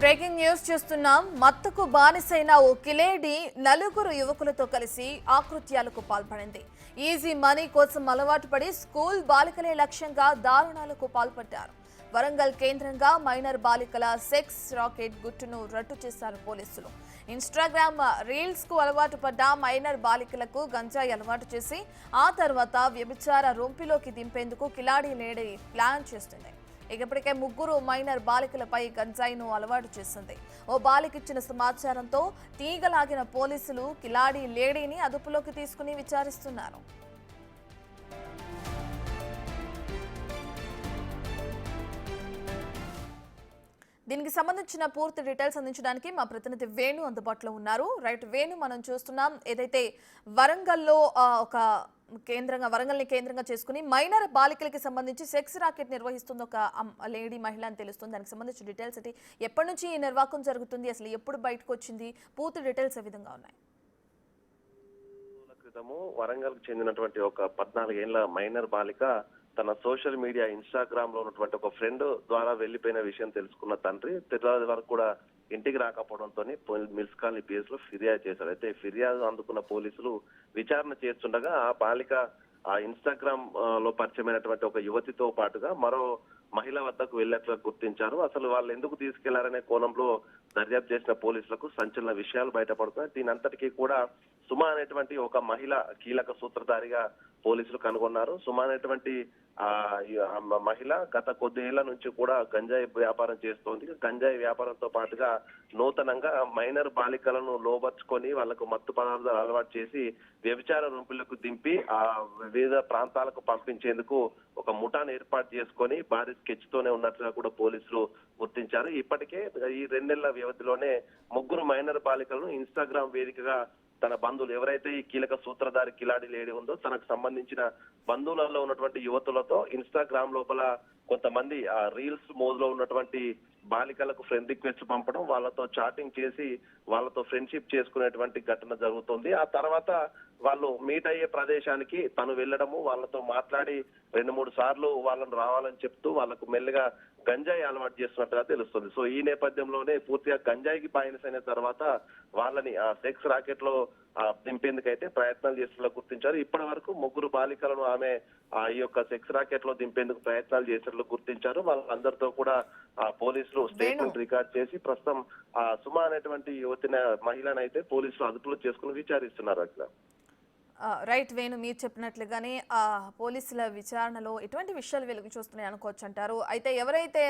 Breaking news చూస్తున్నాం. మత్తుకు బానిసైన ఓ కిలేడి నలుగురు యువకులతో కలిసి ఆకృత్యాలకు పాల్పడింది. ఈజీ మనీ కోసం అలవాటు పడి స్కూల్ బాలికలే లక్ష్యంగా దారుణాలకు పాల్పడ్డారు. వరంగల్ కేంద్రంగా మైనర్ బాలికల సెక్స్ రాకెట్ గుట్టును రట్టు చేశారు పోలీసులు. ఇన్స్టాగ్రామ్ రీల్స్ కు అలవాటు పడ్డ మైనర్ బాలికలకు గంజాయి అలవాటు చేసి ఆ తర్వాత వ్యభిచార రొంపిలోకి దింపేందుకు కిలాడి లేడీ ప్లాన్ చేస్తుంది. ఇప్పటికే ముగ్గురు మైనర్ బాలికలపై గంజాయిను అలవాటు చేసింది. ఓ బాలికిచ్చిన సమాచారంతో తీగలాగిన పోలీసులు కిలాడి లేడీని అదుపులోకి తీసుకుని విచారిస్తున్నారు. దీనికి సంబంధించిన పూర్తి డీటెయిల్స్ అందించడానికి మా ప్రతినిధి వేణు అందుబాటులో ఉన్నారు. రైట్ వేణు, మనం చూస్తున్నాం ఏదైతే వరంగల్లో వరంగల్ని కేంద్రంగా చేసుకుని మైనర్ బాలికలకి సంబంధించి సెక్స్ రాకెట్ నిర్వహిస్తుంది ఒక లేడీ మహిళ అని తెలుస్తుంది. దానికి సంబంధించిన డీటెయిల్స్ ఏంటి, ఎప్పటి నుంచి ఈ నిర్వాహకం జరుగుతుంది, అసలు ఎప్పుడు బయటకు వచ్చింది, పూర్తి డీటెయిల్స్ ఏ విధంగా ఉన్నాయి? క్రితము వరంగల్కి చెందినటువంటి ఒక 14 ఏళ్ల మైనర్ బాలిక తన సోషల్ మీడియా ఇన్స్టాగ్రామ్ లో ఉన్నటువంటి ఒక ఫ్రెండ్ ద్వారా వెళ్లిపోయిన విషయం తెలుసుకున్న తండ్రి తెల్లవారి వరకు కూడా ఇంటికి రాకపోవడంతో మిల్స్ కాలనీ పిఎస్ లో ఫిర్యాదు చేశారు. అయితే ఫిర్యాదు అందుకున్న పోలీసులు విచారణ చేస్తుండగా ఆ బాలిక ఆ ఇన్స్టాగ్రామ్ లో పరిచయమైనటువంటి ఒక యువతితో పాటుగా మరో మహిళ వద్దకు వెళ్ళినట్లు గుర్తించారు. అసలు వాళ్ళు ఎందుకు తీసుకెళ్లారనే కోణంలో దర్యాప్తు చేసిన పోలీసులకు సంచలన విషయాలు బయటపడుతున్నాయి. దీని అంతటికీ కూడా సుమా అనేటువంటి ఒక మహిళ కీలక సూత్రధారిగా పోలీసులు కనుగొన్నారు. సుమా అనేటువంటి మహిళ గత కొద్దేళ్ల నుంచి కూడా గంజాయి వ్యాపారం చేస్తోంది. గంజాయి వ్యాపారంతో పాటుగా నూతనంగా మైనర్ బాలికలను లోబర్చుకొని వాళ్లకు మత్తు పదార్థాలు అలవాటు చేసి వ్యభిచార రూపులకు దింపి ఆ వివిధ ప్రాంతాలకు పంపించేందుకు ఒక ముఠాను ఏర్పాటు చేసుకొని భారీ స్కెచ్ తోనే ఉన్నట్లుగా కూడా పోలీసులు గుర్తించారు. ఇప్పటికే ఈ 2 నెలల వ్యవధిలోనే ముగ్గురు మైనర్ బాలికలను ఇన్స్టాగ్రామ్ వేదికగా తన బంధువులు ఎవరైతే ఈ కీలక సూత్రధారి కిలాడి లేడీ ఉందో తనకు సంబంధించిన బంధువులలో ఉన్నటువంటి యువతులతో ఇన్స్టాగ్రామ్ లోపల కొంతమంది ఆ రీల్స్ మోడ్లో ఉన్నటువంటి బాలికలకు ఫ్రెండ్ రిక్వెస్ట్ పంపడం, వాళ్ళతో చాటింగ్ చేసి వాళ్ళతో ఫ్రెండ్షిప్ చేసుకునేటువంటి ఘటన జరుగుతుంది. ఆ తర్వాత వాళ్ళు మీట్ అయ్యే ప్రదేశానికి తను వెళ్ళడము, వాళ్ళతో మాట్లాడి 2-3 సార్లు వాళ్ళని రావాలని చెప్తూ వాళ్ళకు మెల్లగా గంజాయి అలవాటు చేస్తున్నట్టుగా తెలుస్తుంది. సో ఈ నేపథ్యంలోనే పూర్తిగా గంజాయికి బానిసైన తర్వాత వాళ్ళని ఆ సెక్స్ రాకెట్ లో దింపేందుకైతే ప్రయత్నాలు చేస్తున్నట్లు గుర్తించారు. ఇప్పటి వరకు ముగ్గురు బాలికలను ఆమె ఈ యొక్క సెక్స్ రాకెట్ లో దింపేందుకు ప్రయత్నాలు చేసినట్లు గుర్తించారు. వాళ్ళందరితో కూడా పోలీసులు స్టేట్మెంట్ రికార్డ్ చేసి ప్రస్తుతం సుమా అనేటువంటి యువతి మహిళనైతే పోలీసులు అదుపులో చేసుకుని విచారిస్తున్నారు. అట్లా రైట్ వేణు, మీరు చెప్పినట్లుగానే పోలీసుల విచారణలో ఎటువంటి విషయాలు వెలుగు చూస్తున్నాయి అనుకోవచ్చు అంటారు. అయితే ఎవరైతే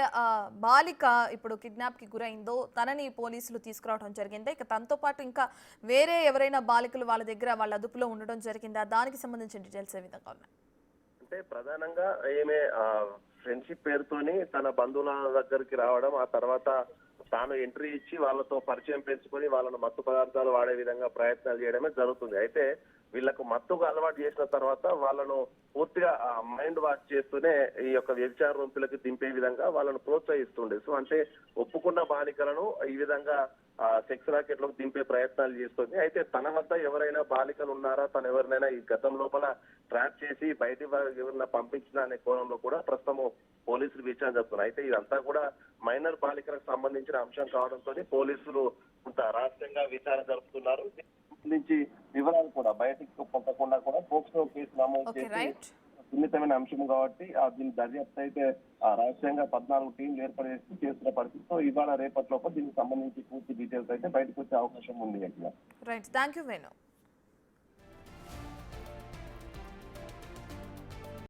బాలిక ఇప్పుడు కిడ్నాప్ కి గురైందో తనని పోలీసులు తీసుకురావడం జరిగిందా, ఇక తనతో పాటు ఇంకా వేరే ఎవరైనా బాలికలు వాళ్ళ దగ్గర వాళ్ళ అదుపులో ఉండడం జరిగిందా, దానికి సంబంధించిన డీటెయిల్స్ ఏ విధంగా ఉన్నాయి? అంటే ప్రధానంగా ఏమే ఫ్రెండ్షిప్ పేరుతోని తన బంధువుల దగ్గరికి రావడం, ఆ తర్వాత తాను ఎంట్రీ ఇచ్చి వాళ్ళతో పరిచయం పెంచుకొని వాళ్ళను మత్తు పదార్థాలు వాడే విధంగా ప్రయత్నాలు చేయడమే జరుగుతుంది. అయితే వీళ్లకు మత్తుకు అలవాటు చేసిన తర్వాత వాళ్ళను పూర్తిగా మైండ్ వాష్ చేస్తూనే ఈ యొక్క వ్యభిచార రొంపులకు దింపే విధంగా వాళ్ళను ప్రోత్సహిస్తుండే. సో అంటే ఒప్పుకున్న బాలికలను ఈ విధంగా సెక్స్ రాకెట్ లోకి దింపే ప్రయత్నాలు చేస్తుంది. అయితే తన వద్ద ఎవరైనా బాలికలు ఉన్నారా, తను ఎవరినైనా ఈ గతం లోపల ట్రాప్ చేసి బయట ఎవరైనా పంపించిన అనే కోణంలో కూడా ప్రస్తుతం పోలీసులు విచారణ జరుపుతున్నారు. అయితే ఇదంతా కూడా మైనర్ బాలికలకు సంబంధించిన అంశం కావడంతో పోలీసులు కొంత రహస్యంగా విచారణ జరుపుతున్నారు. నుంచి వివరాలు కూడా బయటకు పొక్కకుండా కూడా పోక్సో కేసు నమోదు చేసి సున్నితమైన అంశం కాబట్టి దీని దర్యాప్తు అయితే రహస్యంగా 14 టీంలు ఏర్పాటు చేసి చేస్తున్న పరిస్థితితో ఇవాళ రేపటి లోపల దీనికి సంబంధించి పూర్తి డీటెయిల్స్ అయితే బయటకు వచ్చే అవకాశం ఉంది. Right, thank you Venu.